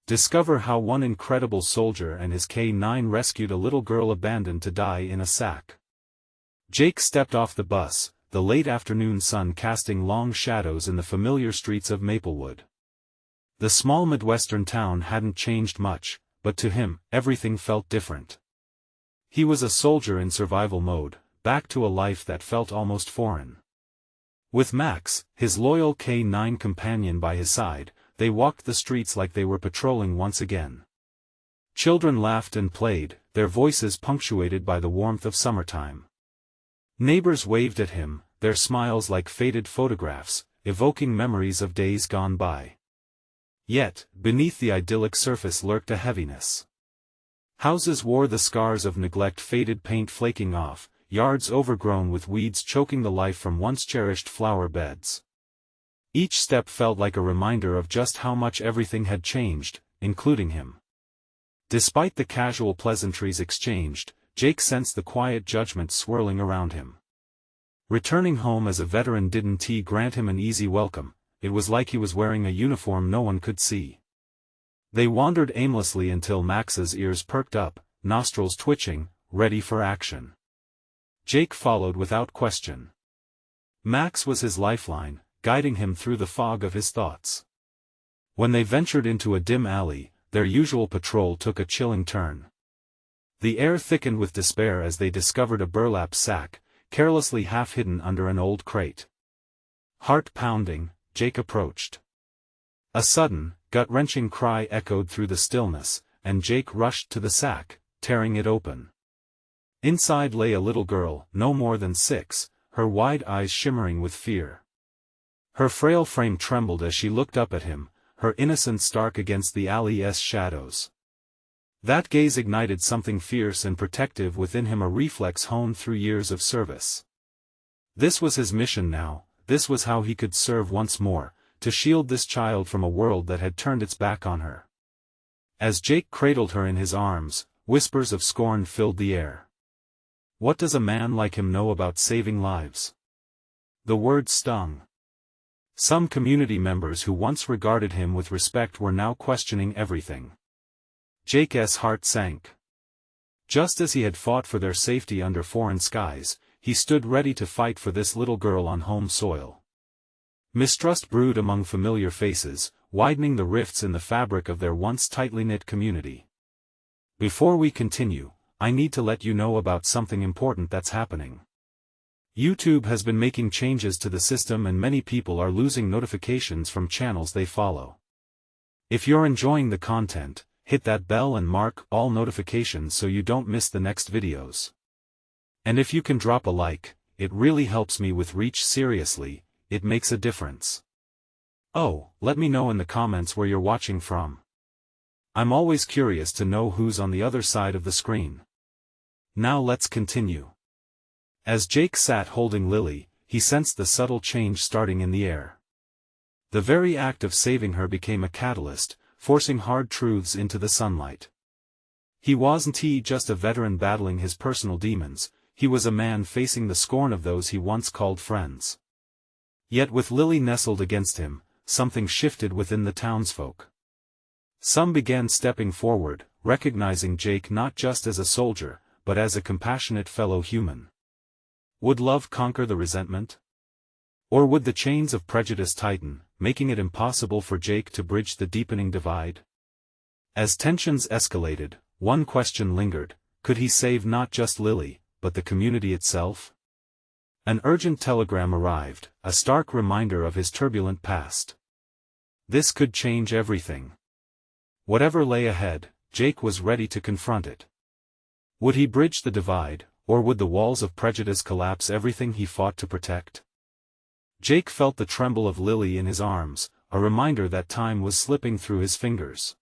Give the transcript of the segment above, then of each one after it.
Discover how one incredible soldier and his K-9 rescued a little girl abandoned to die in a sack. Jake stepped off the bus, the late afternoon sun casting long shadows in the familiar streets of Maplewood. The small Midwestern town hadn't changed much, but to him, everything felt different. He was a soldier in survival mode, back to a life that felt almost foreign. With Max, his loyal K-9 companion by his side, they walked the streets like they were patrolling once again. Children laughed and played, their voices punctuated by the warmth of summertime. Neighbors waved at him, their smiles like faded photographs, evoking memories of days gone by. Yet, beneath the idyllic surface lurked a heaviness. Houses wore the scars of neglect, faded paint flaking off, yards overgrown with weeds choking the life from once cherished flower beds. Each step felt like a reminder of just how much everything had changed, including him. Despite the casual pleasantries exchanged, Jake sensed the quiet judgment swirling around him. Returning home as a veteran didn't grant him an easy welcome, it was like he was wearing a uniform no one could see. They wandered aimlessly until Max's ears perked up, nostrils twitching, ready for action. Jake followed without question. Max was his lifeline, guiding him through the fog of his thoughts. When they ventured into a dim alley, their usual patrol took a chilling turn. The air thickened with despair as they discovered a burlap sack, carelessly half hidden under an old crate. Heart pounding, Jake approached. A sudden, gut-wrenching cry echoed through the stillness, and Jake rushed to the sack, tearing it open. Inside lay a little girl, no more than 6, her wide eyes shimmering with fear. Her frail frame trembled as she looked up at him, her innocence stark against the alley's shadows. That gaze ignited something fierce and protective within him, a reflex honed through years of service. This was his mission now, this was how he could serve once more, to shield this child from a world that had turned its back on her. As Jake cradled her in his arms, whispers of scorn filled the air. What does a man like him know about saving lives? The words stung. Some community members who once regarded him with respect were now questioning everything. Jake's heart sank. Just as he had fought for their safety under foreign skies, he stood ready to fight for this little girl on home soil. Mistrust brewed among familiar faces, widening the rifts in the fabric of their once tightly knit community. Before we continue, I need to let you know about something important that's happening. YouTube has been making changes to the system and many people are losing notifications from channels they follow. If you're enjoying the content, hit that bell and mark all notifications so you don't miss the next videos. And if you can drop a like, it really helps me with reach. Seriously, it makes a difference. Oh, let me know in the comments where you're watching from. I'm always curious to know who's on the other side of the screen. Now let's continue. As Jake sat holding Lily, he sensed the subtle change starting in the air. The very act of saving her became a catalyst, forcing hard truths into the sunlight. He wasn't just a veteran battling his personal demons, he was a man facing the scorn of those he once called friends. Yet with Lily nestled against him, something shifted within the townsfolk. Some began stepping forward, recognizing Jake not just as a soldier, but as a compassionate fellow human. Would love conquer the resentment? Or would the chains of prejudice tighten, making it impossible for Jake to bridge the deepening divide? As tensions escalated, one question lingered: could he save not just Lily, but the community itself? An urgent telegram arrived, a stark reminder of his turbulent past. This could change everything. Whatever lay ahead, Jake was ready to confront it. Would he bridge the divide, or would the walls of prejudice collapse everything he fought to protect? Jake felt the tremble of Lily in his arms, a reminder that time was slipping through his fingers.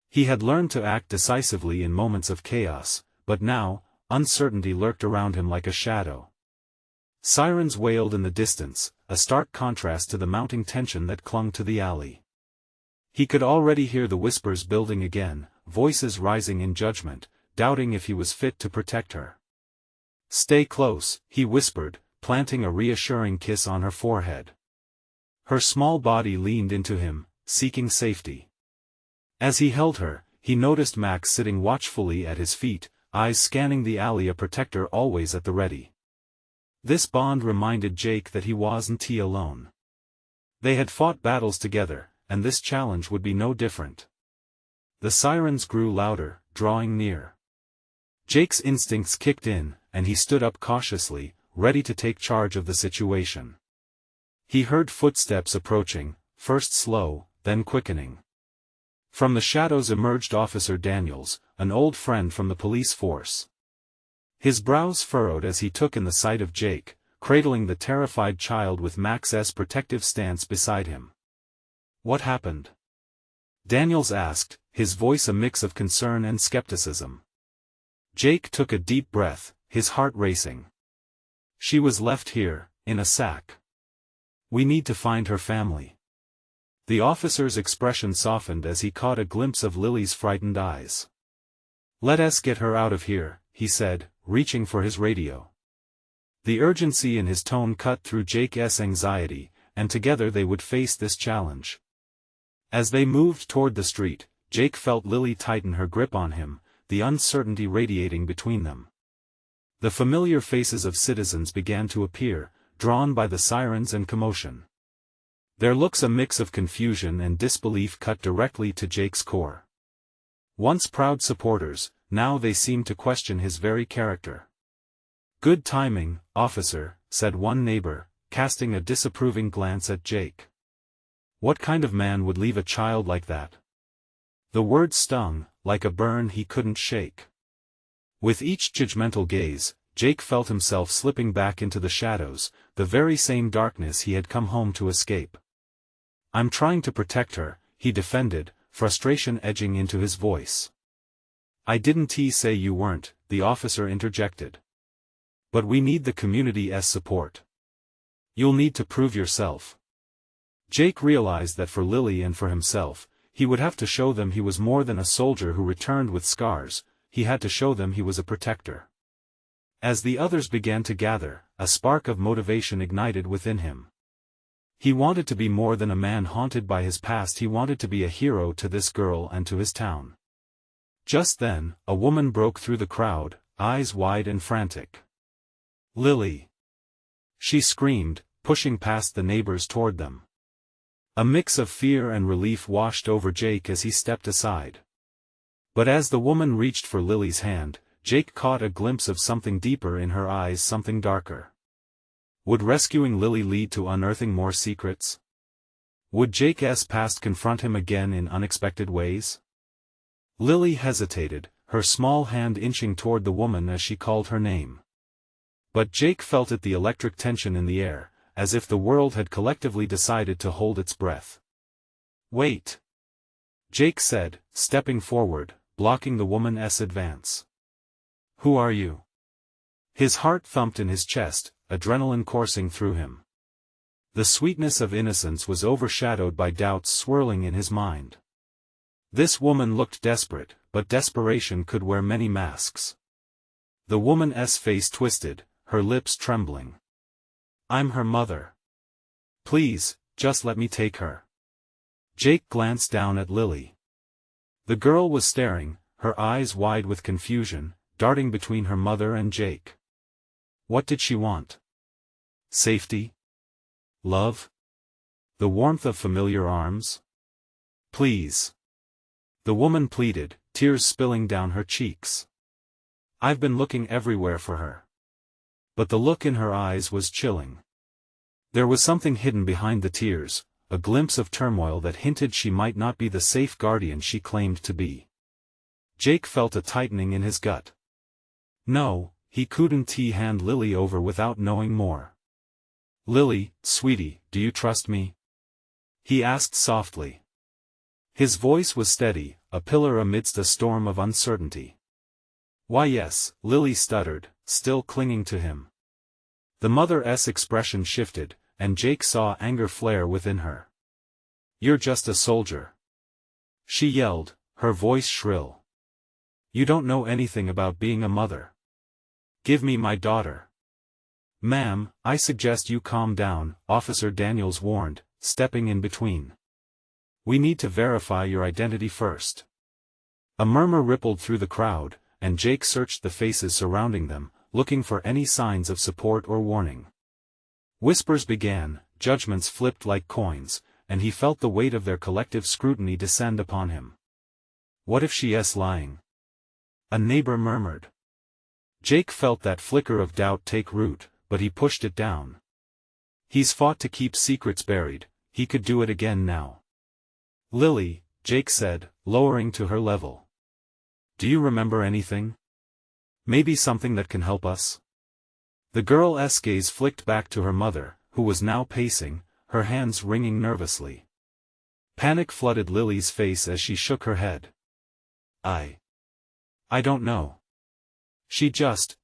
He had learned to act decisively in moments of chaos, but now, uncertainty lurked around him like a shadow. Sirens wailed in the distance, a stark contrast to the mounting tension that clung to the alley. He could already hear the whispers building again, voices rising in judgment, doubting if he was fit to protect her. "Stay close," he whispered, planting a reassuring kiss on her forehead. Her small body leaned into him, seeking safety. As he held her, he noticed Max sitting watchfully at his feet, eyes scanning the alley, a protector always at the ready. This bond reminded Jake that he wasn't alone. They had fought battles together, and this challenge would be no different. The sirens grew louder, drawing near. Jake's instincts kicked in, and he stood up cautiously, ready to take charge of the situation. He heard footsteps approaching, first slow, then quickening. From the shadows emerged Officer Daniels, an old friend from the police force. His brows furrowed as he took in the sight of Jake, cradling the terrified child with Max's protective stance beside him. "What happened?" Daniels asked, his voice a mix of concern and skepticism. Jake took a deep breath, his heart racing. "She was left here, in a sack. We need to find her family." The officer's expression softened as he caught a glimpse of Lily's frightened eyes. "Let us get her out of here," he said, reaching for his radio. The urgency in his tone cut through Jake's anxiety, and together they would face this challenge. As they moved toward the street, Jake felt Lily tighten her grip on him, the uncertainty radiating between them. The familiar faces of citizens began to appear, drawn by the sirens and commotion. Their looks a mix of confusion and disbelief cut directly to Jake's core. Once proud supporters, now they seemed to question his very character. "Good timing, officer," said one neighbor, casting a disapproving glance at Jake. "What kind of man would leave a child like that?" The words stung, like a burn he couldn't shake. With each judgmental gaze, Jake felt himself slipping back into the shadows, the very same darkness he had come home to escape. "I'm trying to protect her," he defended, frustration edging into his voice. "I didn't say you weren't," the officer interjected. "But we need the community's support. You'll need to prove yourself." Jake realized that for Lily and for himself, he would have to show them he was more than a soldier who returned with scars, he had to show them he was a protector. As the others began to gather, a spark of motivation ignited within him. He wanted to be more than a man haunted by his past, he wanted to be a hero to this girl and to his town. Just then, a woman broke through the crowd, eyes wide and frantic. "Lily!" she screamed, pushing past the neighbors toward them. A mix of fear and relief washed over Jake as he stepped aside. But as the woman reached for Lily's hand, Jake caught a glimpse of something deeper in her eyes, something darker. Would rescuing Lily lead to unearthing more secrets? Would Jake's past confront him again in unexpected ways? Lily hesitated, her small hand inching toward the woman as she called her name. But Jake felt it, the electric tension in the air, as if the world had collectively decided to hold its breath. "Wait," Jake said, stepping forward, blocking the woman's advance. "Who are you?" His heart thumped in his chest, adrenaline coursing through him. The sweetness of innocence was overshadowed by doubts swirling in his mind. This woman looked desperate, but desperation could wear many masks. The woman's face twisted, her lips trembling. "I'm her mother. Please, just let me take her." Jake glanced down at Lily. The girl was staring, her eyes wide with confusion, darting between her mother and Jake. What did she want? Safety? Love? The warmth of familiar arms? "Please." The woman pleaded, tears spilling down her cheeks. "I've been looking everywhere for her." But the look in her eyes was chilling. There was something hidden behind the tears, a glimpse of turmoil that hinted she might not be the safe guardian she claimed to be. Jake felt a tightening in his gut. No, he couldn't hand Lily over without knowing more. "Lily, sweetie, do you trust me?" he asked softly. His voice was steady, a pillar amidst a storm of uncertainty. "Why yes," Lily stuttered, still clinging to him. The mother's expression shifted, and Jake saw anger flare within her. "You're just a soldier," she yelled, her voice shrill. "You don't know anything about being a mother. Give me my daughter." "Ma'am, I suggest you calm down," Officer Daniels warned, stepping in between. We need to verify your identity first. A murmur rippled through the crowd, and Jake searched the faces surrounding them, looking for any signs of support or warning. Whispers began, judgments flipped like coins, and he felt the weight of their collective scrutiny descend upon him. What if she's lying? A neighbor murmured. Jake felt that flicker of doubt take root, but he pushed it down. He's fought to keep secrets buried, he could do it again now. Lily, Jake said, lowering to her level. Do you remember anything? Maybe something that can help us? The girl's gaze flicked back to her mother, who was now pacing, her hands wringing nervously. Panic flooded Lily's face as she shook her head. I don't know. She just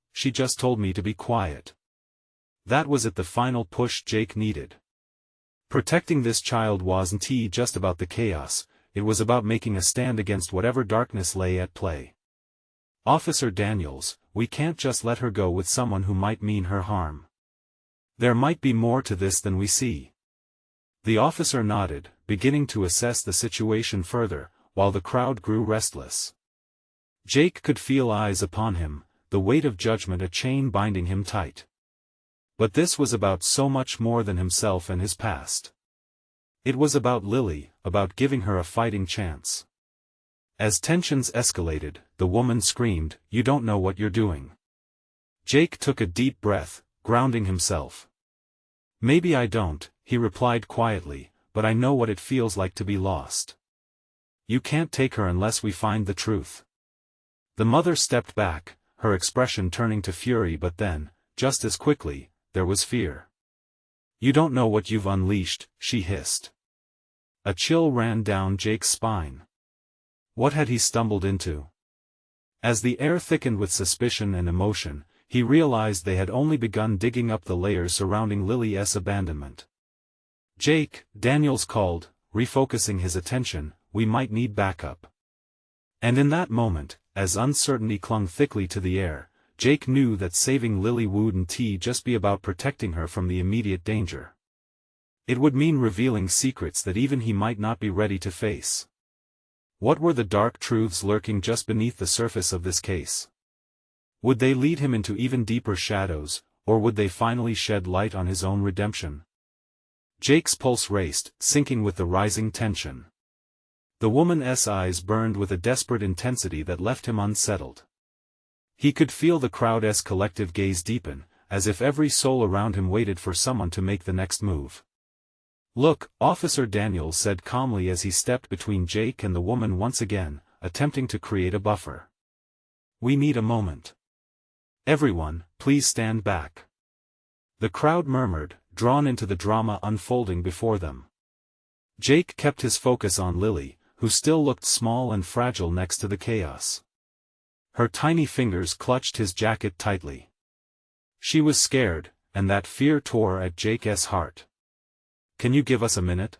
told me to be quiet. That was it, the final push Jake needed. Protecting this child wasn't just about the chaos, it was about making a stand against whatever darkness lay at play. Officer Daniels, we can't just let her go with someone who might mean her harm. There might be more to this than we see. The officer nodded, beginning to assess the situation further, while the crowd grew restless. Jake could feel eyes upon him, the weight of judgment a chain binding him tight. But this was about so much more than himself and his past. It was about Lily, about giving her a fighting chance. As tensions escalated, the woman screamed, "You don't know what you're doing." Jake took a deep breath, grounding himself. Maybe I don't, he replied quietly, but I know what it feels like to be lost. You can't take her unless we find the truth. The mother stepped back, her expression turning to fury, but then, just as quickly, there was fear. You don't know what you've unleashed, she hissed. A chill ran down Jake's spine. What had he stumbled into? As the air thickened with suspicion and emotion, he realized they had only begun digging up the layers surrounding Lily's abandonment. Jake, Daniels called, refocusing his attention, we might need backup. And in that moment, as uncertainty clung thickly to the air, Jake knew that saving Lily wouldn't just be about protecting her from the immediate danger. It would mean revealing secrets that even he might not be ready to face. What were the dark truths lurking just beneath the surface of this case? Would they lead him into even deeper shadows, or would they finally shed light on his own redemption? Jake's pulse raced, syncing with the rising tension. The woman's eyes burned with a desperate intensity that left him unsettled. He could feel the crowd's collective gaze deepen, as if every soul around him waited for someone to make the next move. Look, Officer Daniels said calmly as he stepped between Jake and the woman once again, attempting to create a buffer. We need a moment. Everyone, please stand back. The crowd murmured, drawn into the drama unfolding before them. Jake kept his focus on Lily, who still looked small and fragile next to the chaos. Her tiny fingers clutched his jacket tightly. She was scared, and that fear tore at Jake's heart. Can you give us a minute?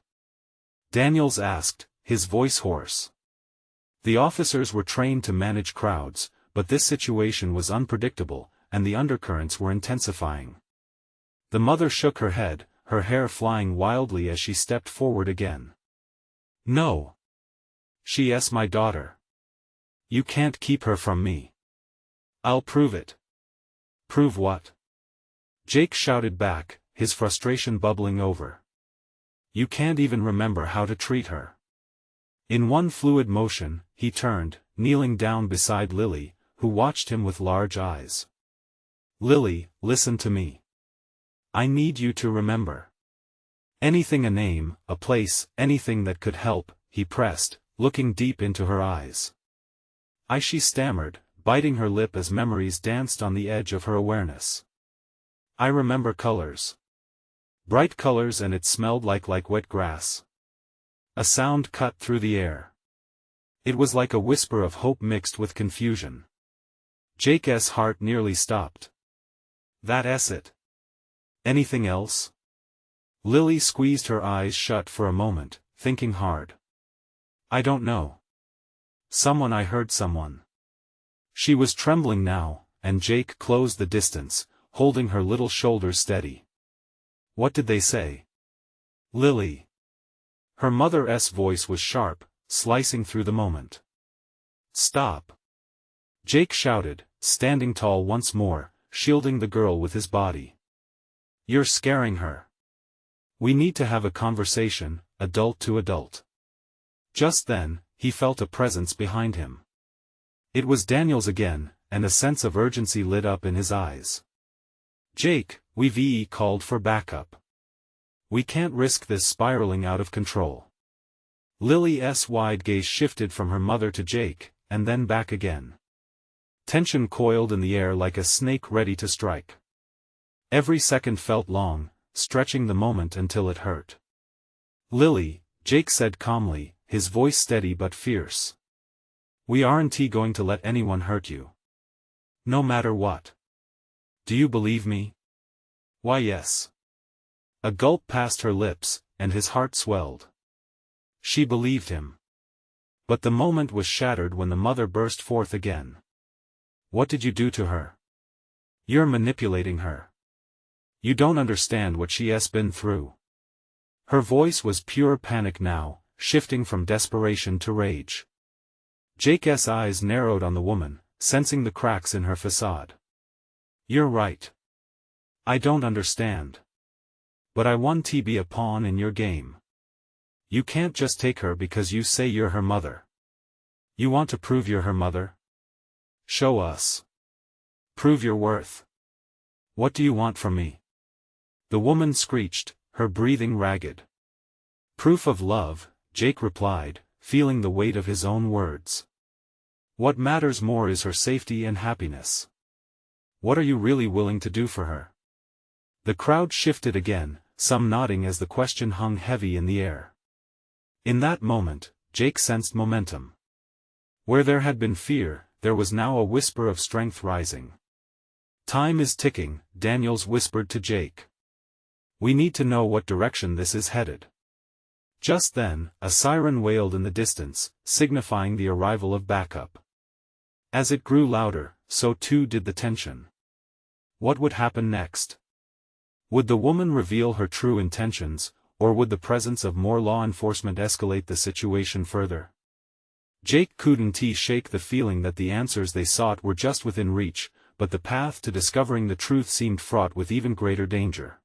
Daniels asked, his voice hoarse. The officers were trained to manage crowds, but this situation was unpredictable, and the undercurrents were intensifying. The mother shook her head, her hair flying wildly as she stepped forward again. No. She's my daughter. You can't keep her from me. I'll prove it. Prove what? Jake shouted back, his frustration bubbling over. You can't even remember how to treat her. In one fluid motion, he turned, kneeling down beside Lily, who watched him with large eyes. Lily, listen to me. I need you to remember. Anything, a name, a place, anything that could help, he pressed, looking deep into her eyes. She stammered, biting her lip as memories danced on the edge of her awareness. I remember colors. Bright colors, and it smelled like wet grass. A sound cut through the air. It was like a whisper of hope mixed with confusion. Jake's heart nearly stopped. That's it. Anything else? Lily squeezed her eyes shut for a moment, thinking hard. I don't know. I heard someone. She was trembling now, and Jake closed the distance, holding her little shoulders steady. What did they say? Lily. Her mother's voice was sharp, slicing through the moment. "Stop!" Jake shouted, standing tall once more, shielding the girl with his body. "You're scaring her. We need to have a conversation, adult to adult." Just then, he felt a presence behind him. It was Daniel's again, and a sense of urgency lit up in his eyes. "Jake, we've called for backup. We can't risk this spiraling out of control." Lily's wide gaze shifted from her mother to Jake, and then back again. Tension coiled in the air like a snake ready to strike. Every second felt long, stretching the moment until it hurt. "Lily," Jake said calmly, his voice steady but fierce. "We aren't going to let anyone hurt you. No matter what. Do you believe me?" "Why, yes." A gulp passed her lips, and his heart swelled. She believed him. But the moment was shattered when the mother burst forth again. "What did you do to her? You're manipulating her. You don't understand what she's been through." Her voice was pure panic now, shifting from desperation to rage. Jake's eyes narrowed on the woman, sensing the cracks in her facade. "You're right. I don't understand. But I want to be a pawn in your game. You can't just take her because you say you're her mother. You want to prove you're her mother? Show us. Prove your worth. What do you want from me?" The woman screeched, her breathing ragged. "Proof of love," Jake replied, feeling the weight of his own words. "What matters more is her safety and happiness. What are you really willing to do for her?" The crowd shifted again, some nodding as the question hung heavy in the air. In that moment, Jake sensed momentum. Where there had been fear, there was now a whisper of strength rising. "Time is ticking," Daniels whispered to Jake. "We need to know what direction this is headed." Just then, a siren wailed in the distance, signifying the arrival of backup. As it grew louder, so too did the tension. What would happen next? Would the woman reveal her true intentions, or would the presence of more law enforcement escalate the situation further? Jake couldn't shake the feeling that the answers they sought were just within reach, but the path to discovering the truth seemed fraught with even greater danger.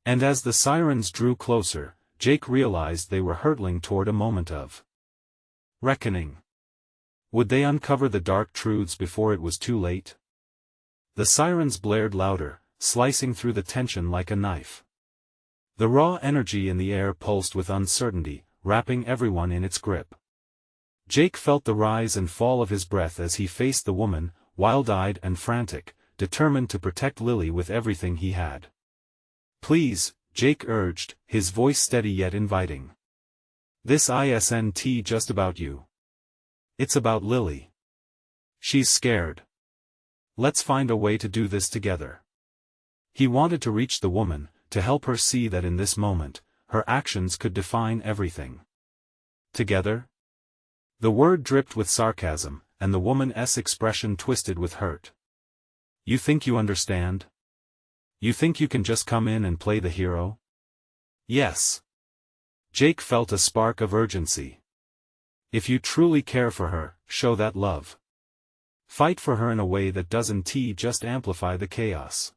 And as the sirens drew closer, Jake realized they were hurtling toward a moment of reckoning. Would they uncover the dark truths before it was too late? The sirens blared louder, slicing through the tension like a knife. The raw energy in the air pulsed with uncertainty, wrapping everyone in its grip. Jake felt the rise and fall of his breath as he faced the woman, wild-eyed and frantic, determined to protect Lily with everything he had. "Please," Jake urged, his voice steady yet inviting. "This isn't just about you. It's about Lily. She's scared. Let's find a way to do this together." He wanted to reach the woman, to help her see that in this moment, her actions could define everything. Together? The word dripped with sarcasm, and the woman's expression twisted with hurt. "You think you understand? You think you can just come in and play the hero?" "Yes." Jake felt a spark of urgency. "If you truly care for her, show that love. Fight for her in a way that doesn't just amplify the chaos.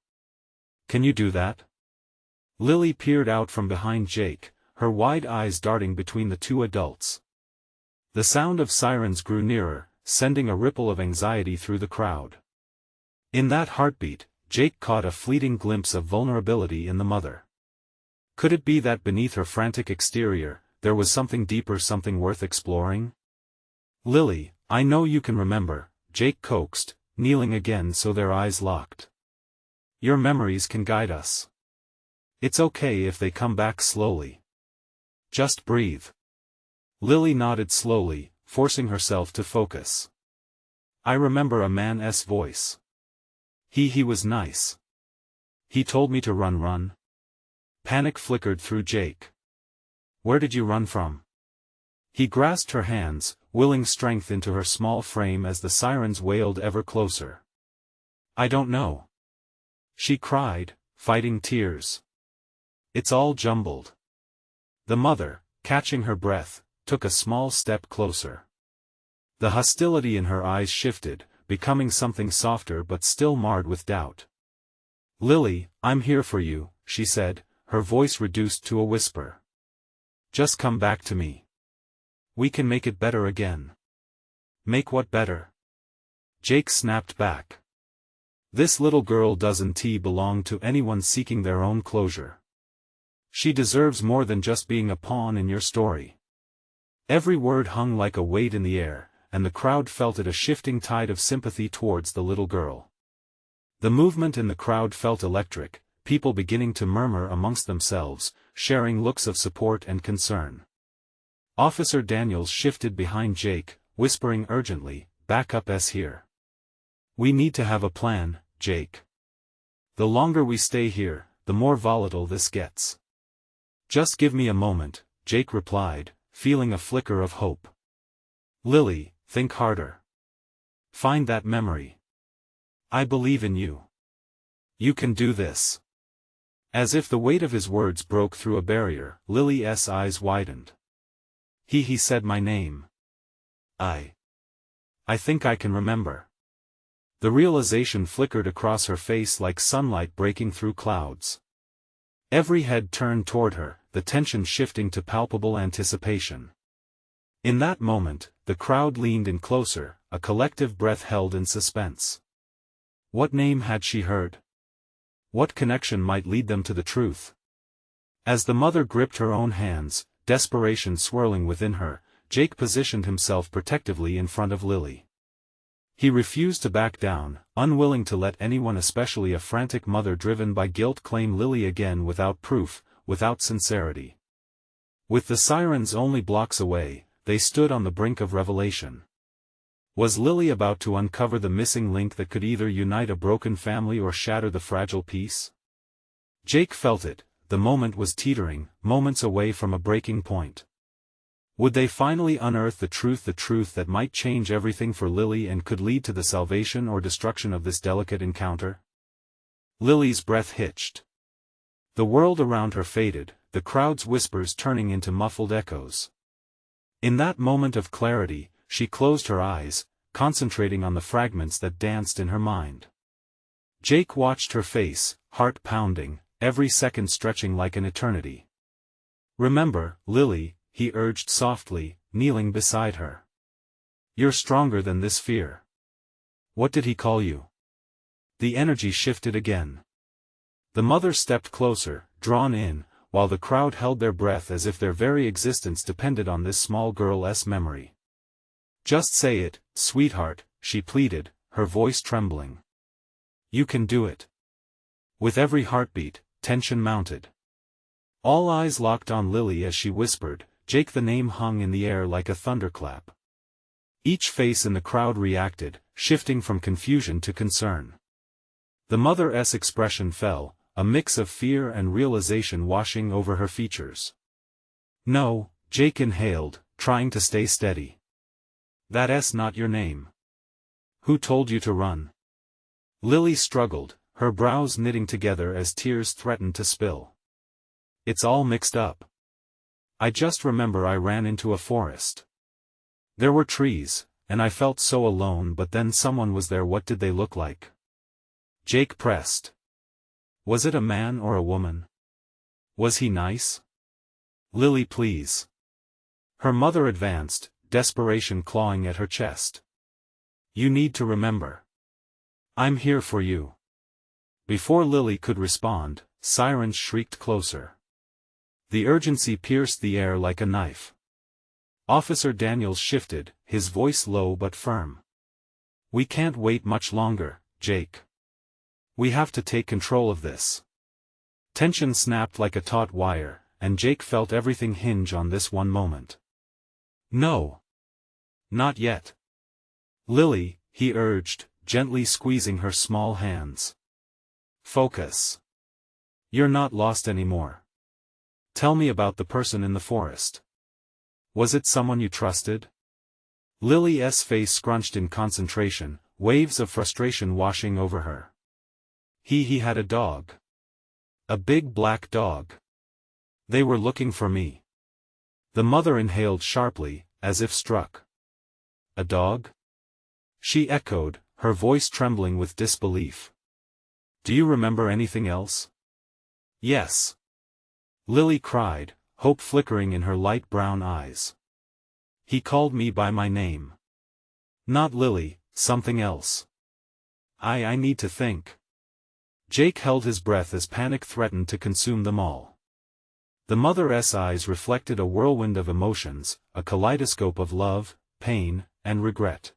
Can you do that?" Lily peered out from behind Jake, her wide eyes darting between the two adults. The sound of sirens grew nearer, sending a ripple of anxiety through the crowd. In that heartbeat, Jake caught a fleeting glimpse of vulnerability in the mother. Could it be that beneath her frantic exterior, there was something deeper, something worth exploring? "Lily, I know you can remember," Jake coaxed, kneeling again so their eyes locked. "Your memories can guide us. It's okay if they come back slowly. Just breathe." Lily nodded slowly, forcing herself to focus. "I remember a man's voice. He was nice. He told me to run. Panic flickered through Jake. "Where did you run from?" He grasped her hands, willing strength into her small frame as the sirens wailed ever closer. "I don't know," she cried, fighting tears. "It's all jumbled." The mother, catching her breath, took a small step closer. The hostility in her eyes shifted, becoming something softer but still marred with doubt. "Lily, I'm here for you," she said, her voice reduced to a whisper. "Just come back to me. We can make it better again." "Make what better?" Jake snapped back. "This little girl doesn't belong to anyone seeking their own closure. She deserves more than just being a pawn in your story." Every word hung like a weight in the air, and the crowd felt it, a shifting tide of sympathy towards the little girl. The movement in the crowd felt electric, people beginning to murmur amongst themselves, sharing looks of support and concern. Officer Daniels shifted behind Jake, whispering urgently, "Back up us here. We need to have a plan, Jake. The longer we stay here, the more volatile this gets." "Just give me a moment," Jake replied, feeling a flicker of hope. "Lily, think harder. Find that memory. I believe in you. You can do this." As if the weight of his words broke through a barrier, Lily's eyes widened. He said my name. I think I can remember." The realization flickered across her face like sunlight breaking through clouds. Every head turned toward her, the tension shifting to palpable anticipation. In that moment, the crowd leaned in closer, a collective breath held in suspense. What name had she heard? What connection might lead them to the truth? As the mother gripped her own hands, desperation swirling within her, Jake positioned himself protectively in front of Lily. He refused to back down, unwilling to let anyone, especially a frantic mother driven by guilt, claim Lily again without proof, without sincerity. With the sirens only blocks away, they stood on the brink of revelation. Was Lily about to uncover the missing link that could either unite a broken family or shatter the fragile peace? Jake felt it, the moment was teetering, moments away from a breaking point. Would they finally unearth the truth that might change everything for Lily and could lead to the salvation or destruction of this delicate encounter? Lily's breath hitched. The world around her faded, the crowd's whispers turning into muffled echoes. In that moment of clarity, she closed her eyes, concentrating on the fragments that danced in her mind. Jake watched her face, heart pounding, every second stretching like an eternity. "Remember, Lily," he urged softly, kneeling beside her. "You're stronger than this fear." "What did he call you?" The energy shifted again. The mother stepped closer, drawn in, while the crowd held their breath as if their very existence depended on this small girl's memory. "Just say it, sweetheart," she pleaded, her voice trembling. "You can do it." With every heartbeat, tension mounted. All eyes locked on Lily as she whispered, Jake. The name hung in the air like a thunderclap. Each face in the crowd reacted, shifting from confusion to concern. The mother's expression fell, a mix of fear and realization washing over her features. "No," Jake inhaled, trying to stay steady. "That's not your name. Who told you to run?" Lily struggled, her brows knitting together as tears threatened to spill. "It's all mixed up. I just remember I ran into a forest. There were trees, and I felt so alone, but then someone was there." "What did they look like?" Jake pressed. "Was it a man or a woman? Was he nice?" "Lily, please." Her mother advanced, desperation clawing at her chest. "You need to remember. I'm here for you." Before Lily could respond, sirens shrieked closer. The urgency pierced the air like a knife. Officer Daniels shifted, his voice low but firm. "We can't wait much longer, Jake. We have to take control of this." Tension snapped like a taut wire, and Jake felt everything hinge on this one moment. "No. Not yet. Lily," he urged, gently squeezing her small hands. "Focus. You're not lost anymore. Tell me about the person in the forest. Was it someone you trusted?" Lily's face scrunched in concentration, waves of frustration washing over her. He had a dog. A big black dog. They were looking for me. The mother inhaled sharply, as if struck. A dog? She echoed, her voice trembling with disbelief. Do you remember anything else? Yes. Lily cried, hope flickering in her light brown eyes. He called me by my name. Not Lily, something else. I need to think. Jake held his breath as panic threatened to consume them all. The mother's eyes reflected a whirlwind of emotions, a kaleidoscope of love, pain, and regret.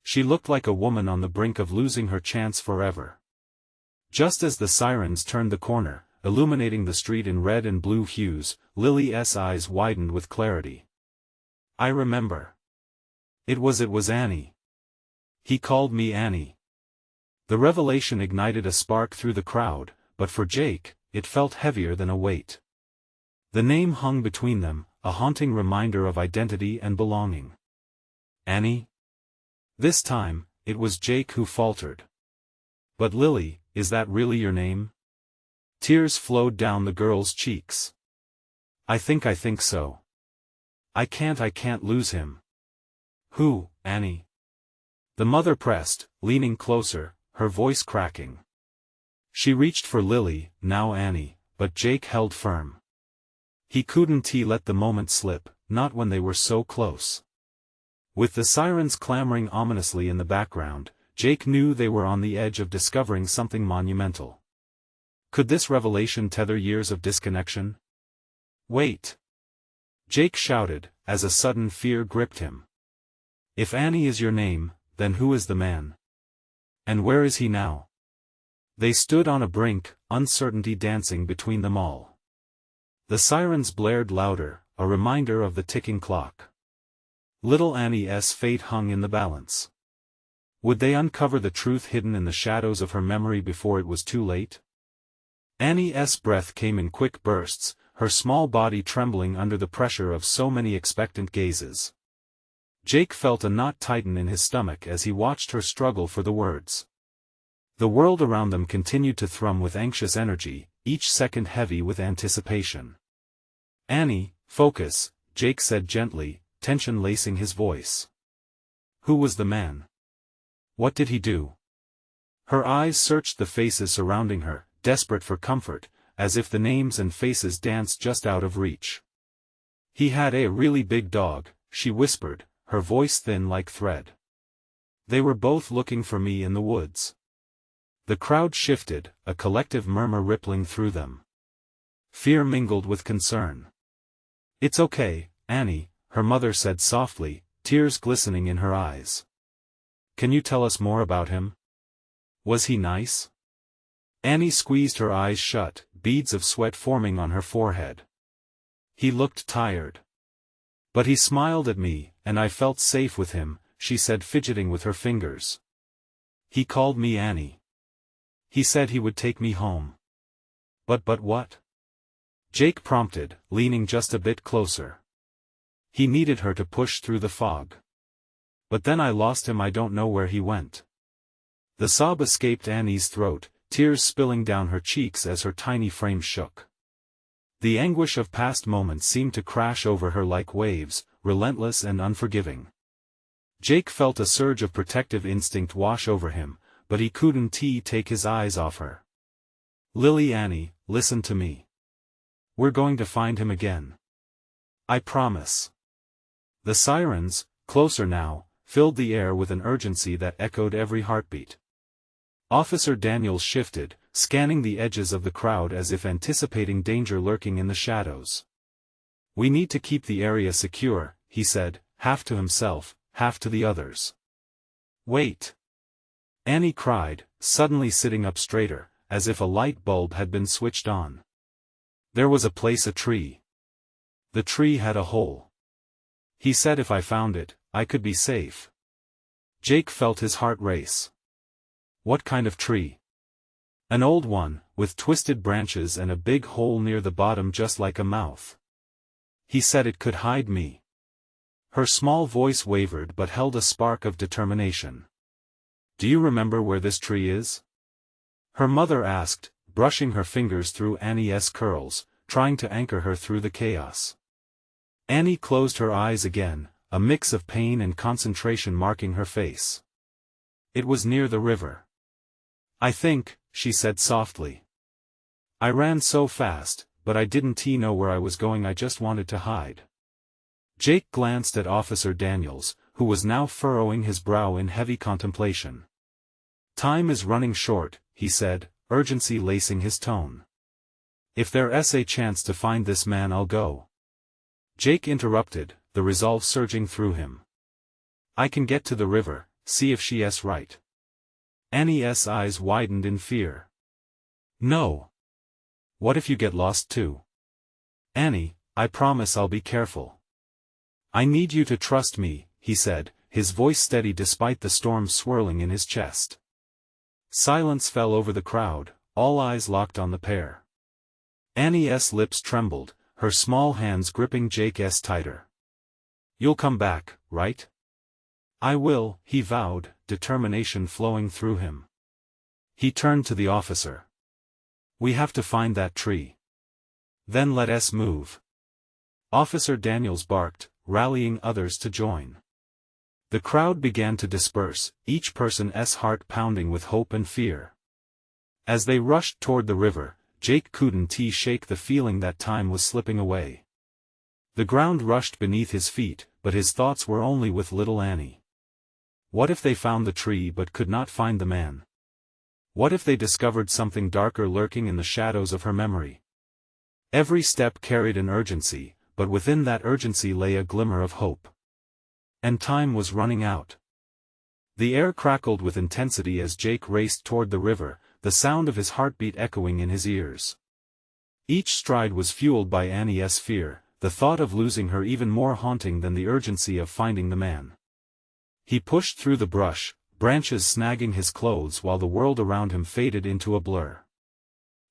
She looked like a woman on the brink of losing her chance forever. Just as the sirens turned the corner, illuminating the street in red and blue hues, Lily's eyes widened with clarity. I remember. It was Annie. He called me Annie. The revelation ignited a spark through the crowd, but for Jake, it felt heavier than a weight. The name hung between them, a haunting reminder of identity and belonging. Annie? This time, it was Jake who faltered. But Lily, is that really your name? Tears flowed down the girl's cheeks. I think so. I can't lose him. Who, Annie? The mother pressed, leaning closer, her voice cracking. She reached for Lily, now Annie, but Jake held firm. He couldn't let the moment slip, not when they were so close. With the sirens clamoring ominously in the background, Jake knew they were on the edge of discovering something monumental. Could this revelation tether years of disconnection? Wait! Jake shouted, as a sudden fear gripped him. If Annie is your name, then who is the man? And where is he now? They stood on a brink, uncertainty dancing between them all. The sirens blared louder, a reminder of the ticking clock. Little Annie's fate hung in the balance. Would they uncover the truth hidden in the shadows of her memory before it was too late? Annie's breath came in quick bursts, her small body trembling under the pressure of so many expectant gazes. Jake felt a knot tighten in his stomach as he watched her struggle for the words. The world around them continued to thrum with anxious energy, each second heavy with anticipation. Annie, focus, Jake said gently, tension lacing his voice. Who was the man? What did he do? Her eyes searched the faces surrounding her, desperate for comfort, as if the names and faces danced just out of reach. He had a really big dog, she whispered, her voice thin like thread. They were both looking for me in the woods. The crowd shifted, a collective murmur rippling through them. Fear mingled with concern. It's okay, Annie, her mother said softly, tears glistening in her eyes. Can you tell us more about him? Was he nice? Annie squeezed her eyes shut, beads of sweat forming on her forehead. He looked tired. But he smiled at me, and I felt safe with him, she said fidgeting with her fingers. He called me Annie. He said he would take me home. But what? Jake prompted, leaning just a bit closer. He needed her to push through the fog. But then I lost him, I don't know where he went. The sob escaped Annie's throat, tears spilling down her cheeks as her tiny frame shook. The anguish of past moments seemed to crash over her like waves, relentless and unforgiving. Jake felt a surge of protective instinct wash over him, but he couldn't take his eyes off her. Lily, Annie, listen to me. We're going to find him again. I promise. The sirens, closer now, filled the air with an urgency that echoed every heartbeat. Officer Daniels shifted, scanning the edges of the crowd as if anticipating danger lurking in the shadows. We need to keep the area secure, he said, half to himself, half to the others. Wait! Annie cried, suddenly sitting up straighter, as if a light bulb had been switched on. There was a tree. The tree had a hole. He said if I found it, I could be safe. Jake felt his heart race. What kind of tree? An old one, with twisted branches and a big hole near the bottom just like a mouth. He said it could hide me. Her small voice wavered but held a spark of determination. Do you remember where this tree is? Her mother asked, brushing her fingers through Annie's curls, trying to anchor her through the chaos. Annie closed her eyes again, a mix of pain and concentration marking her face. It was near the river. "I think," she said softly. "I ran so fast, but I didn't know where I was going, I just wanted to hide." Jake glanced at Officer Daniels, who was now furrowing his brow in heavy contemplation. "Time is running short," he said, urgency lacing his tone. "If there's a chance to find this man, I'll go." Jake interrupted, the resolve surging through him. "I can get to the river, see if she's right." Annie's eyes widened in fear. "No. What if you get lost too?" "Annie, I promise I'll be careful." "I need you to trust me," he said, his voice steady despite the storm swirling in his chest. Silence fell over the crowd, all eyes locked on the pair. Annie's lips trembled, her small hands gripping Jake's tighter. "You'll come back, right?" "I will," he vowed, determination flowing through him. He turned to the officer. "We have to find that tree. Then let us move." Officer Daniels barked, rallying others to join. The crowd began to disperse, each person's heart pounding with hope and fear. As they rushed toward the river, Jake couldn't shake the feeling that time was slipping away. The ground rushed beneath his feet, but his thoughts were only with little Annie. What if they found the tree but could not find the man? What if they discovered something darker lurking in the shadows of her memory? Every step carried an urgency, but within that urgency lay a glimmer of hope. And time was running out. The air crackled with intensity as Jake raced toward the river, the sound of his heartbeat echoing in his ears. Each stride was fueled by Annie's fear, the thought of losing her even more haunting than the urgency of finding the man. He pushed through the brush, branches snagging his clothes while the world around him faded into a blur.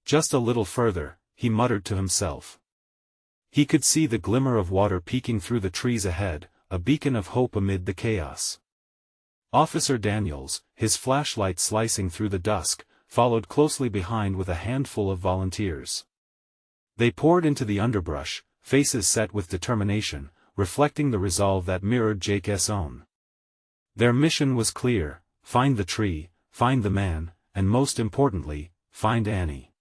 Just a little further, he muttered to himself. He could see the glimmer of water peeking through the trees ahead, a beacon of hope amid the chaos. Officer Daniels, his flashlight slicing through the dusk, followed closely behind with a handful of volunteers. They poured into the underbrush, faces set with determination, reflecting the resolve that mirrored Jake's own. Their mission was clear: find the tree, find the man, and most importantly, find Annie.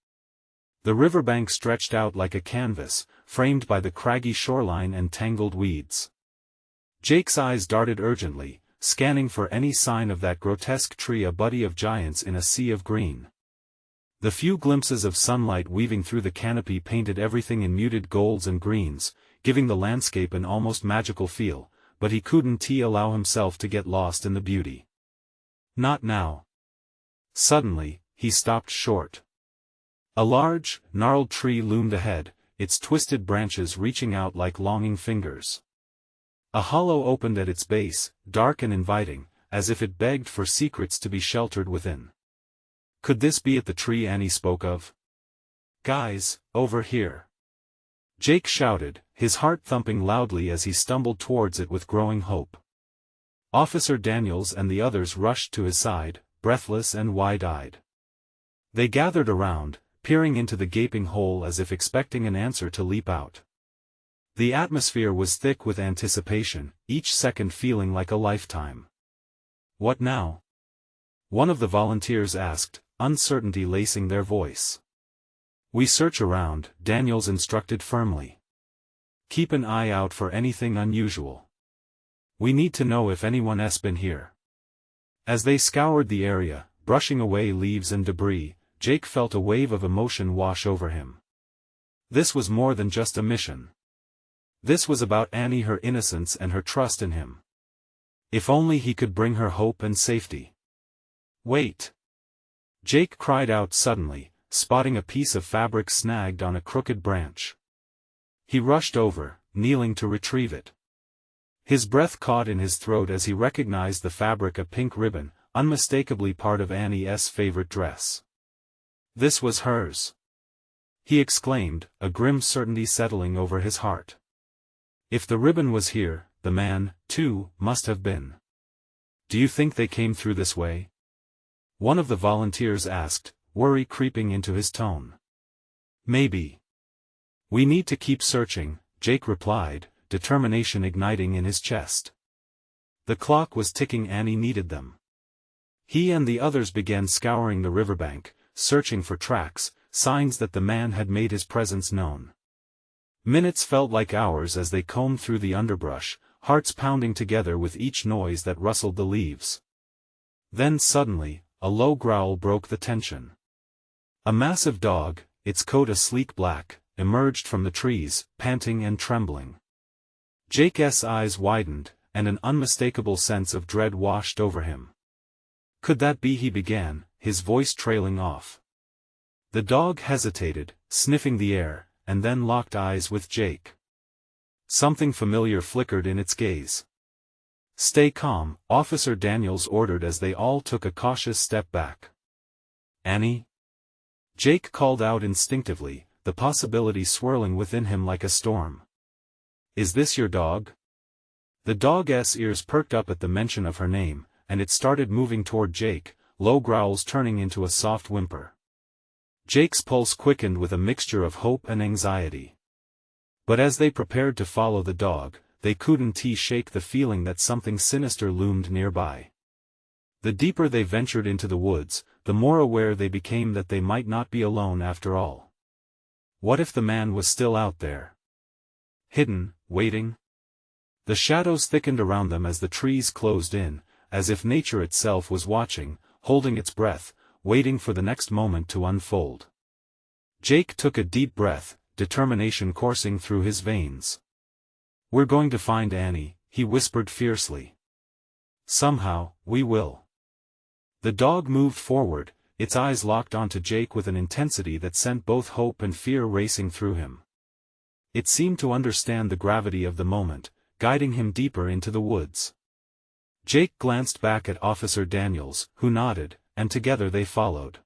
The riverbank stretched out like a canvas, framed by the craggy shoreline and tangled weeds. Jake's eyes darted urgently, scanning for any sign of that grotesque tree, a body of giants in a sea of green. The few glimpses of sunlight weaving through the canopy painted everything in muted golds and greens, giving the landscape an almost magical feel, but he couldn't allow himself to get lost in the beauty. Not now. Suddenly, he stopped short. A large, gnarled tree loomed ahead, its twisted branches reaching out like longing fingers. A hollow opened at its base, dark and inviting, as if it begged for secrets to be sheltered within. Could this be it, the tree Annie spoke of? "Guys, over here!" Jake shouted, his heart thumping loudly as he stumbled towards it with growing hope. Officer Daniels and the others rushed to his side, breathless and wide-eyed. They gathered around, peering into the gaping hole as if expecting an answer to leap out. The atmosphere was thick with anticipation, each second feeling like a lifetime. "What now?" one of the volunteers asked, uncertainty lacing their voice. "We search around," Daniels instructed firmly. "Keep an eye out for anything unusual. We need to know if anyone's been here." As they scoured the area, brushing away leaves and debris, Jake felt a wave of emotion wash over him. This was more than just a mission. This was about Annie, her innocence and her trust in him. If only he could bring her hope and safety. "Wait!" Jake cried out suddenly, spotting a piece of fabric snagged on a crooked branch. He rushed over, kneeling to retrieve it. His breath caught in his throat as he recognized the fabric, a pink ribbon, unmistakably part of Annie's favorite dress. This was hers. He exclaimed, a grim certainty settling over his heart. If the ribbon was here, the man, too, must have been. "Do you think they came through this way?" one of the volunteers asked, worry creeping into his tone. "Maybe. We need to keep searching," Jake replied, determination igniting in his chest. The clock was ticking. Annie needed them. He and the others began scouring the riverbank, searching for tracks, signs that the man had made his presence known. Minutes felt like hours as they combed through the underbrush, hearts pounding together with each noise that rustled the leaves. Then suddenly, a low growl broke the tension. A massive dog, its coat a sleek black, emerged from the trees, panting and trembling. Jake's eyes widened, and an unmistakable sense of dread washed over him. Could that be? He began, his voice trailing off. The dog hesitated, sniffing the air, and then locked eyes with Jake. Something familiar flickered in its gaze. "Stay calm," Officer Daniels ordered as they all took a cautious step back. "Annie?" Jake called out instinctively, the possibility swirling within him like a storm. "Is this your dog?" The dog's ears perked up at the mention of her name, and it started moving toward Jake, low growls turning into a soft whimper. Jake's pulse quickened with a mixture of hope and anxiety. But as they prepared to follow the dog, they couldn't shake the feeling that something sinister loomed nearby. The deeper they ventured into the woods, the more aware they became that they might not be alone after all. What if the man was still out there? Hidden, waiting? The shadows thickened around them as the trees closed in, as if nature itself was watching, holding its breath, waiting for the next moment to unfold. Jake took a deep breath, determination coursing through his veins. "We're going to find Annie," he whispered fiercely. "Somehow, we will." The dog moved forward, its eyes locked onto Jake with an intensity that sent both hope and fear racing through him. It seemed to understand the gravity of the moment, guiding him deeper into the woods. Jake glanced back at Officer Daniels, who nodded, and together they followed.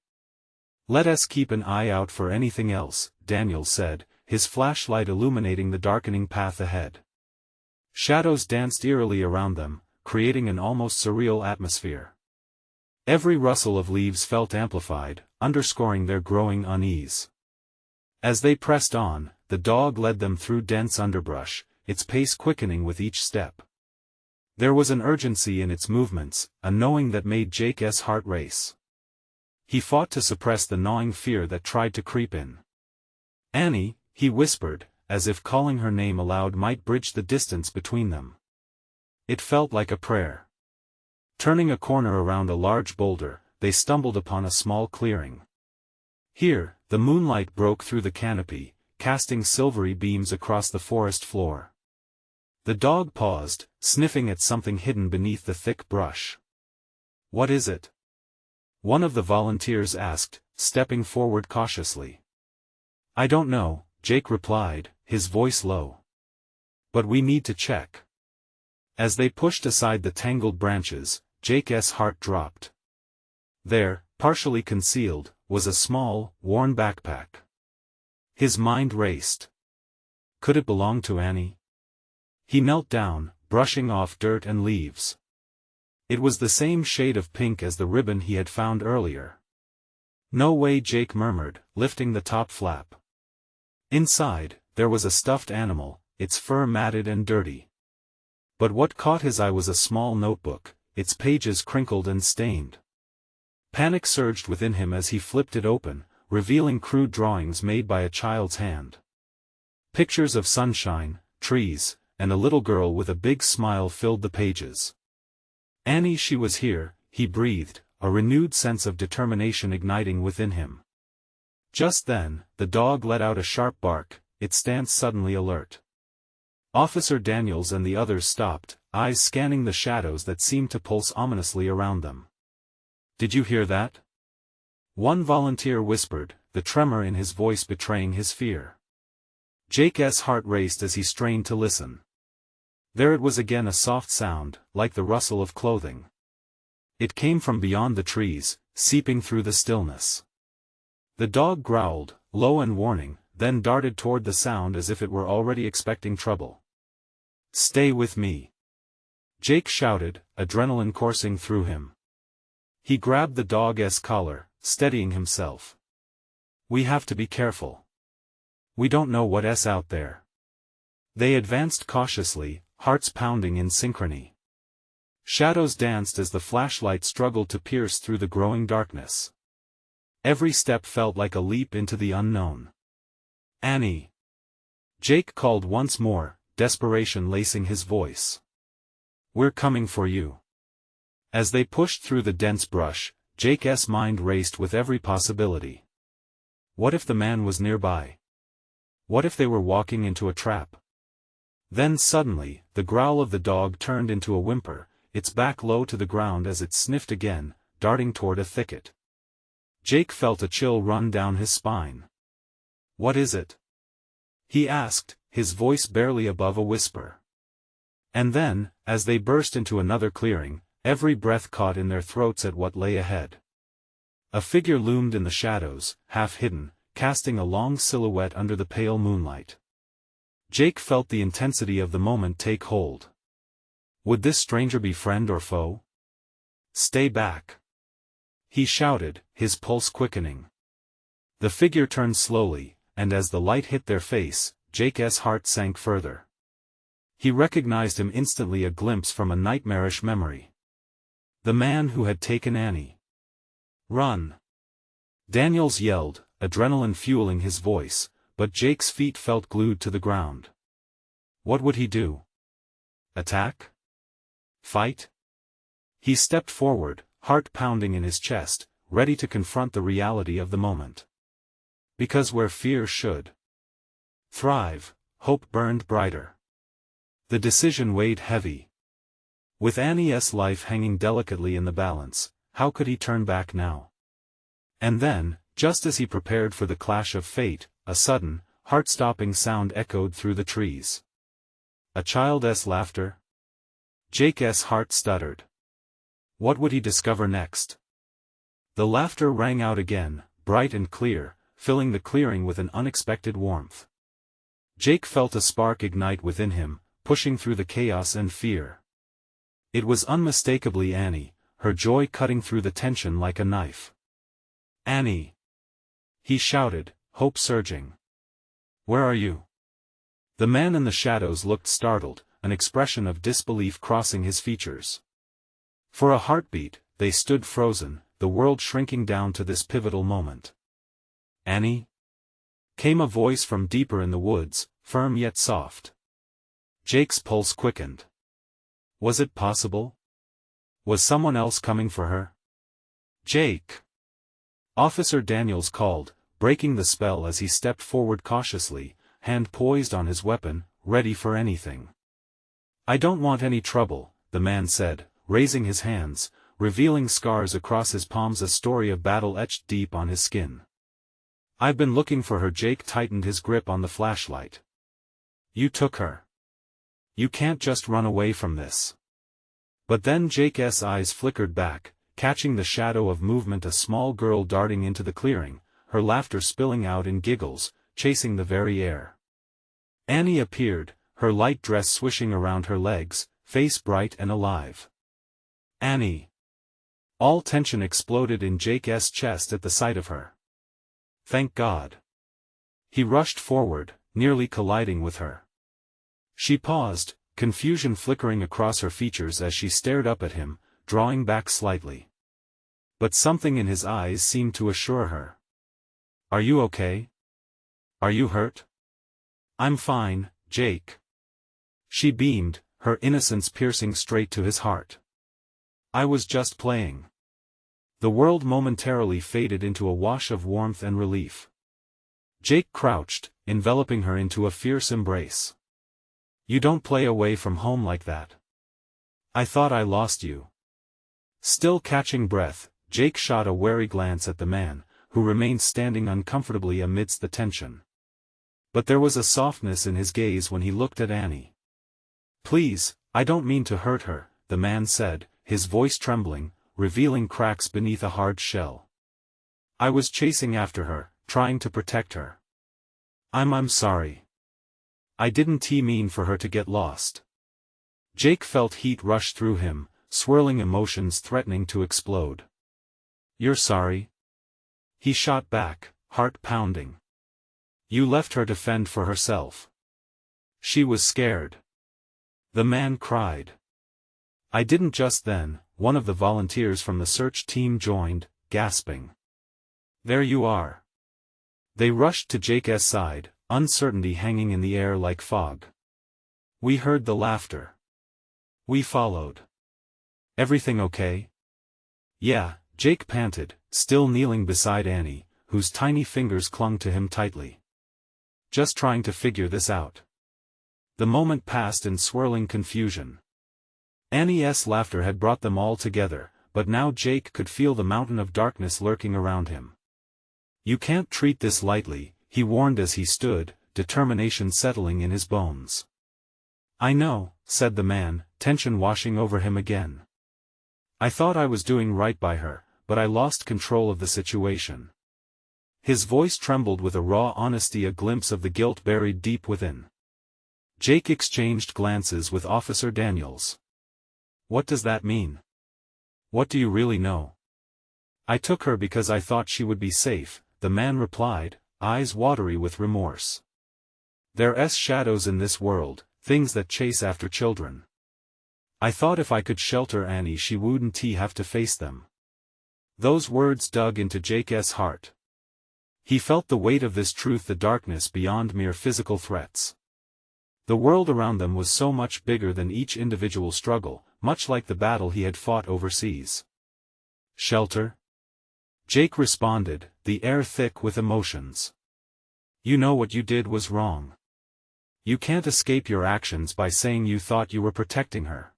"Let us keep an eye out for anything else," Daniels said, his flashlight illuminating the darkening path ahead. Shadows danced eerily around them, creating an almost surreal atmosphere. Every rustle of leaves felt amplified, underscoring their growing unease. As they pressed on, the dog led them through dense underbrush, its pace quickening with each step. There was an urgency in its movements, a knowing that made Jake's heart race. He fought to suppress the gnawing fear that tried to creep in. "Annie," he whispered, as if calling her name aloud might bridge the distance between them. It felt like a prayer. Turning a corner around a large boulder, they stumbled upon a small clearing. Here, the moonlight broke through the canopy, casting silvery beams across the forest floor. The dog paused, sniffing at something hidden beneath the thick brush. "What is it?" one of the volunteers asked, stepping forward cautiously. "I don't know," Jake replied, his voice low. "But we need to check." As they pushed aside the tangled branches, Jake's heart dropped. There, partially concealed, was a small, worn backpack. His mind raced. Could it belong to Annie? He knelt down, brushing off dirt and leaves. It was the same shade of pink as the ribbon he had found earlier. "No way," Jake murmured, lifting the top flap. Inside, there was a stuffed animal, its fur matted and dirty. But what caught his eye was a small notebook, its pages crinkled and stained. Panic surged within him as he flipped it open, revealing crude drawings made by a child's hand. Pictures of sunshine, trees, and a little girl with a big smile filled the pages. "Annie, she was here," he breathed, a renewed sense of determination igniting within him. Just then, the dog let out a sharp bark, its stance suddenly alert. Officer Daniels and the others stopped, eyes scanning the shadows that seemed to pulse ominously around them. "Did you hear that?" one volunteer whispered, the tremor in his voice betraying his fear. Jake's heart raced as he strained to listen. There it was again, a soft sound, like the rustle of clothing. It came from beyond the trees, seeping through the stillness. The dog growled, low and warning, then darted toward the sound as if it were already expecting trouble. "Stay with me," Jake shouted, adrenaline coursing through him. He grabbed the dog's collar, steadying himself. "We have to be careful. We don't know what's out there." They advanced cautiously, hearts pounding in synchrony. Shadows danced as the flashlight struggled to pierce through the growing darkness. Every step felt like a leap into the unknown. "Annie!" Jake called once more, desperation lacing his voice. "We're coming for you." As they pushed through the dense brush, Jake's mind raced with every possibility. What if the man was nearby? What if they were walking into a trap? Then suddenly, the growl of the dog turned into a whimper, its back low to the ground as it sniffed again, darting toward a thicket. Jake felt a chill run down his spine. "What is it?" he asked, his voice barely above a whisper. And then, as they burst into another clearing, every breath caught in their throats at what lay ahead. A figure loomed in the shadows, half hidden, casting a long silhouette under the pale moonlight. Jake felt the intensity of the moment take hold. Would this stranger be friend or foe? "Stay back!" he shouted, his pulse quickening. The figure turned slowly, and as the light hit their face, Jake's heart sank further. He recognized him instantly, a glimpse from a nightmarish memory. The man who had taken Annie. "Run!" Daniels yelled, adrenaline fueling his voice, but Jake's feet felt glued to the ground. What would he do? Attack? Fight? He stepped forward, heart pounding in his chest, ready to confront the reality of the moment. Because where fear should thrive, hope burned brighter. The decision weighed heavy. With Annie's life hanging delicately in the balance, how could he turn back now? And then, just as he prepared for the clash of fate, a sudden, heart-stopping sound echoed through the trees. A child's laughter? Jake's heart stuttered. What would he discover next? The laughter rang out again, bright and clear, filling the clearing with an unexpected warmth. Jake felt a spark ignite within him, pushing through the chaos and fear. It was unmistakably Annie, her joy cutting through the tension like a knife. "Annie!" he shouted, hope surging. "Where are you?" The man in the shadows looked startled, an expression of disbelief crossing his features. For a heartbeat, they stood frozen, the world shrinking down to this pivotal moment. "Annie?" came a voice from deeper in the woods, firm yet soft. Jake's pulse quickened. Was it possible? Was someone else coming for her? "Jake!" Officer Daniels called, breaking the spell as he stepped forward cautiously, hand poised on his weapon, ready for anything. "I don't want any trouble," the man said, raising his hands, revealing scars across his palms, a story of battle etched deep on his skin. "I've been looking for her." Jake tightened his grip on the flashlight. "You took her. You can't just run away from this." But then Jake's eyes flickered back, catching the shadow of movement, a small girl darting into the clearing, her laughter spilling out in giggles, chasing the very air. Annie appeared, her light dress swishing around her legs, face bright and alive. "Annie!" All tension exploded in Jake's chest at the sight of her. Thank God. He rushed forward, nearly colliding with her. She paused, confusion flickering across her features as she stared up at him, drawing back slightly. But something in his eyes seemed to assure her. "Are you okay? Are you hurt?" "I'm fine, Jake." She beamed, her innocence piercing straight to his heart. "I was just playing." The world momentarily faded into a wash of warmth and relief. Jake crouched, enveloping her into a fierce embrace. "You don't play away from home like that. I thought I lost you." Still catching breath, Jake shot a wary glance at the man, who remained standing uncomfortably amidst the tension. But there was a softness in his gaze when he looked at Annie. "Please, I don't mean to hurt her," the man said, his voice trembling, revealing cracks beneath a hard shell. "I was chasing after her, trying to protect her. I'm sorry. I didn't mean for her to get lost." Jake felt heat rush through him, swirling emotions threatening to explode. "You're sorry?" he shot back, heart pounding. "You left her to fend for herself." She was scared. The man cried. I didn't. Just then, one of the volunteers from the search team joined, gasping. There you are. They rushed to Jake's side, uncertainty hanging in the air like fog. We heard the laughter. We followed. Everything okay? Yeah, Jake panted, still kneeling beside Annie, whose tiny fingers clung to him tightly. Just trying to figure this out. The moment passed in swirling confusion. Annie's laughter had brought them all together, but now Jake could feel the mountain of darkness lurking around him. You can't treat this lightly, he warned as he stood, determination settling in his bones. I know, said the man, tension washing over him again. I thought I was doing right by her, but I lost control of the situation. His voice trembled with a raw honesty, a glimpse of the guilt buried deep within. Jake exchanged glances with Officer Daniels. What does that mean? What do you really know? I took her because I thought she would be safe, the man replied, eyes watery with remorse. There's shadows in this world, things that chase after children. I thought if I could shelter Annie she wouldn't have to face them. Those words dug into Jake's heart. He felt the weight of this truth, the darkness beyond mere physical threats. The world around them was so much bigger than each individual struggle, much like the battle he had fought overseas. Shelter? Jake responded, the air thick with emotions. You know what you did was wrong. You can't escape your actions by saying you thought you were protecting her.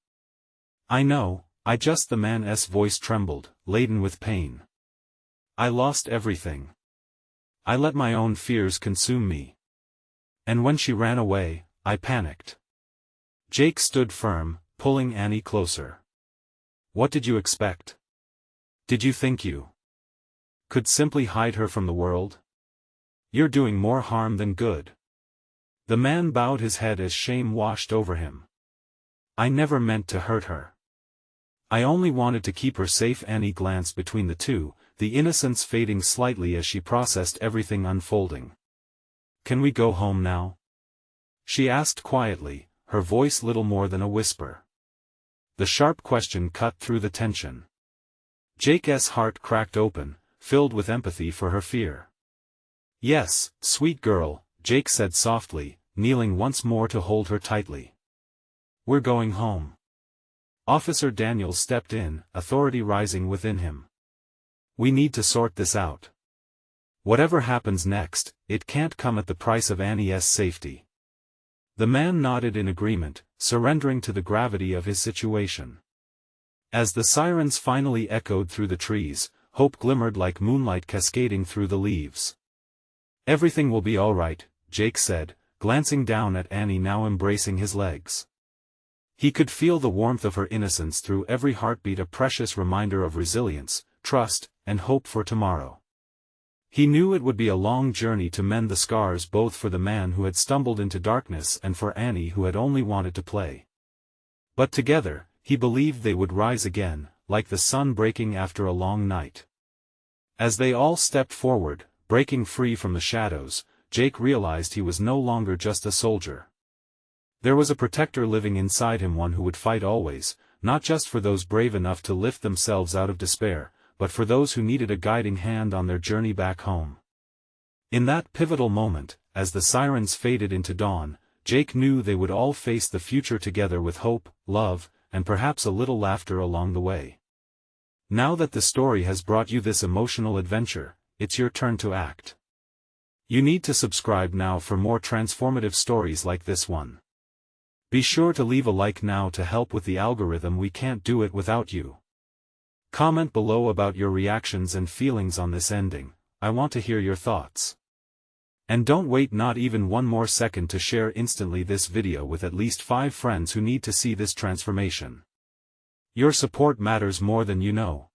I know, the man's voice trembled, laden with pain. I lost everything. I let my own fears consume me. And when she ran away, I panicked. Jake stood firm, pulling Annie closer. What did you expect? Did you think you could simply hide her from the world? You're doing more harm than good. The man bowed his head as shame washed over him. I never meant to hurt her. I only wanted to keep her safe. Annie glanced between the two, the innocence fading slightly as she processed everything unfolding. Can we go home now? She asked quietly, her voice little more than a whisper. The sharp question cut through the tension. Jake's heart cracked open, filled with empathy for her fear. Yes, sweet girl, Jake said softly, kneeling once more to hold her tightly. We're going home. Officer Daniels stepped in, authority rising within him. We need to sort this out. Whatever happens next, it can't come at the price of Annie's safety. The man nodded in agreement, surrendering to the gravity of his situation. As the sirens finally echoed through the trees, hope glimmered like moonlight cascading through the leaves. Everything will be all right, Jake said, glancing down at Annie now embracing his legs. He could feel the warmth of her innocence through every heartbeat, a precious reminder of resilience, trust, and hope for tomorrow. He knew it would be a long journey to mend the scars, both for the man who had stumbled into darkness and for Annie who had only wanted to play. But together, he believed they would rise again, like the sun breaking after a long night. As they all stepped forward, breaking free from the shadows, Jake realized he was no longer just a soldier. There was a protector living inside him, one who would fight always, not just for those brave enough to lift themselves out of despair, but for those who needed a guiding hand on their journey back home. In that pivotal moment, as the sirens faded into dawn, Jake knew they would all face the future together with hope, love, and perhaps a little laughter along the way. Now that the story has brought you this emotional adventure, it's your turn to act. You need to subscribe now for more transformative stories like this one. Be sure to leave a like now to help with the algorithm. We can't do it without you. Comment below about your reactions and feelings on this ending. I want to hear your thoughts. And don't wait not even one more second to share instantly this video with at least 5 friends who need to see this transformation. Your support matters more than you know.